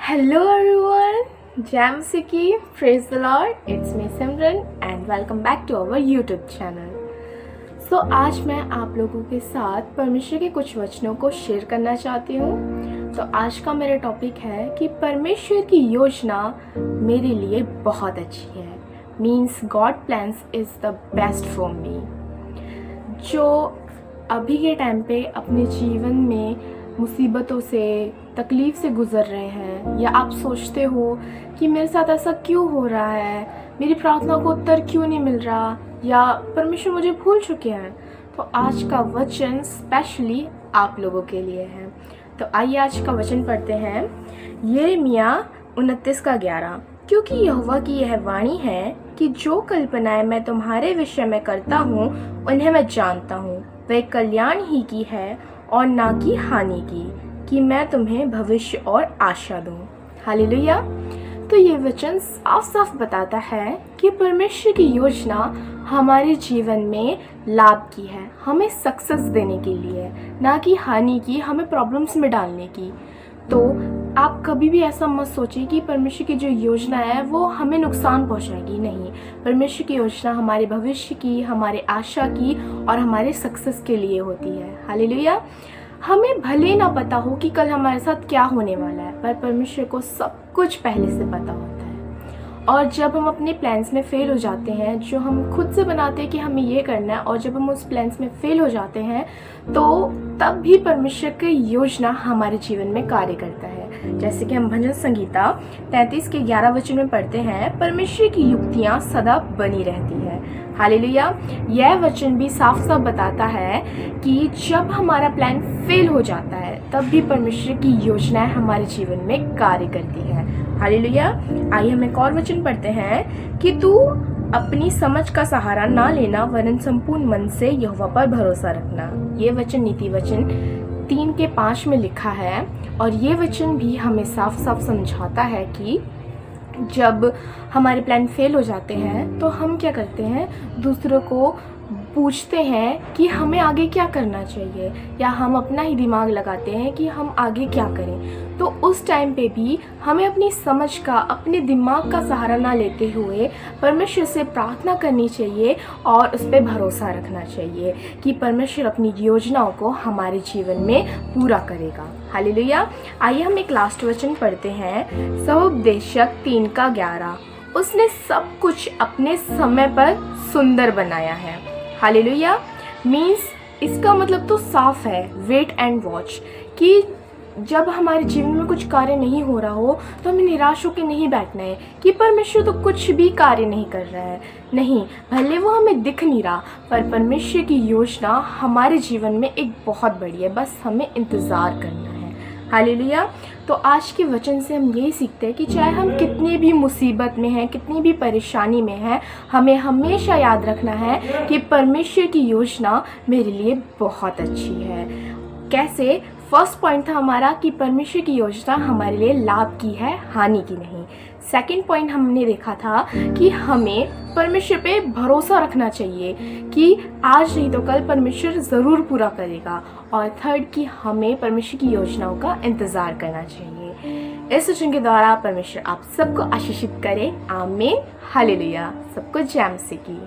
Hello everyone, Jam Siki, praise the Lord, it's me Simran and welcome back to our YouTube channel. So आज मैं आप लोगों के साथ परमेश्वर के कुछ वचनों को शेयर करना चाहती हूँ। तो आज का मेरा टॉपिक है कि परमेश्वर की योजना मेरे लिए बहुत अच्छी है। Means God plans is the best for me. जो अभी के टाइम पे अपने जीवन में मुसीबतों से तकलीफ़ से गुज़र रहे हैं, या आप सोचते हो कि मेरे साथ ऐसा क्यों हो रहा है, मेरी प्रार्थना को उत्तर क्यों नहीं मिल रहा, या परमेश्वर मुझे भूल चुके हैं, तो आज का वचन स्पेशली आप लोगों के लिए है। तो आइए आज का वचन पढ़ते हैं। यिर्मयाह 29:11। क्योंकि यहोवा की यह वाणी है कि जो कल्पनाएं मैं तुम्हारे विषय में करता हूँ उन्हें मैं जानता हूँ, वह कल्याण ही की है और ना कि हानि की, कि मैं तुम्हें भविष्य और आशा दूँ। हालेलुया। तो ये वचन साफ साफ बताता है कि परमेश्वर की योजना हमारे जीवन में लाभ की है, हमें सक्सेस देने के लिए, ना कि हानि की, हमें प्रॉब्लम्स में डालने की। तो आप कभी भी ऐसा मत सोचिए कि परमेश्वर की जो योजना है वो हमें नुकसान पहुंचाएगी। नहीं, परमेश्वर की योजना हमारे भविष्य की, हमारे आशा की और हमारे सक्सेस के लिए होती है। हालेलुया। हमें भले ना पता हो कि कल हमारे साथ क्या होने वाला है, पर परमेश्वर को सब कुछ पहले से पता होता है। और जब हम अपने प्लान्स में फेल हो जाते हैं, जो हम खुद से बनाते हैं कि हमें ये करना है, और जब हम उस प्लान्स में फेल हो जाते हैं, तो तब भी परमेश्वर की योजना हमारे जीवन में कार्य करता है। जैसे कि हम भजन संगीता 33:11 में पढ़ते हैं, परमेश्वर की युक्तियाँ सदा बनी रहती है। हालेलुया। यह वचन भी साफ साफ बताता है कि जब हमारा प्लान फेल हो जाता है तब भी परमेश्वर की योजनाएं हमारे जीवन में कार्य करती है। हालेलुया। आइए हम एक और वचन पढ़ते हैं कि तू अपनी समझ का सहारा ना लेना, वरन संपूर्ण मन से यहोवा पर भरोसा रखना। ये वचन नीति वचन 3:5 में लिखा है, और ये वचन भी हमें साफ साफ समझाता है कि जब हमारे प्लान फेल हो जाते हैं तो हम क्या करते हैं, दूसरों को पूछते हैं कि हमें आगे क्या करना चाहिए, या हम अपना ही दिमाग लगाते हैं कि हम आगे क्या करें। तो उस टाइम पे भी हमें अपनी समझ का, अपने दिमाग का सहारा ना लेते हुए परमेश्वर से प्रार्थना करनी चाहिए और उस पर भरोसा रखना चाहिए कि परमेश्वर अपनी योजनाओं को हमारे जीवन में पूरा करेगा। हालेलुया। आइए हम एक लास्ट वचन पढ़ते हैं, सहोपदेशक 3:11। उसने सब कुछ अपने समय पर सुंदर बनाया है। हालेलुया। मीन्स इसका मतलब तो साफ है, वेट एंड वॉच, कि जब हमारे जीवन में कुछ कार्य नहीं हो रहा हो तो हमें निराश होकर नहीं बैठना है कि परमेश्वर तो कुछ भी कार्य नहीं कर रहा है। नहीं, भले वो हमें दिख नहीं रहा, पर परमेश्वर की योजना हमारे जीवन में एक बहुत बड़ी है, बस हमें इंतज़ार करना है। हालेलुया। तो आज के वचन से हम यही सीखते हैं कि चाहे हम कितनी भी मुसीबत में हैं, कितनी भी परेशानी में हैं, हमें हमेशा याद रखना है कि परमेश्वर की योजना मेरे लिए बहुत अच्छी है। कैसे? फर्स्ट पॉइंट था हमारा कि परमेश्वर की योजना हमारे लिए लाभ की है, हानि की नहीं। सेकंड पॉइंट हमने देखा था कि हमें परमेश्वर पे भरोसा रखना चाहिए कि आज नहीं तो कल परमेश्वर ज़रूर पूरा करेगा। और थर्ड कि हमें परमेश्वर की योजनाओं का इंतज़ार करना चाहिए। इस वचन के द्वारा परमेश्वर आप सबको आशीषित करे। आमीन। हालेलुया। सबको जैम सिकी।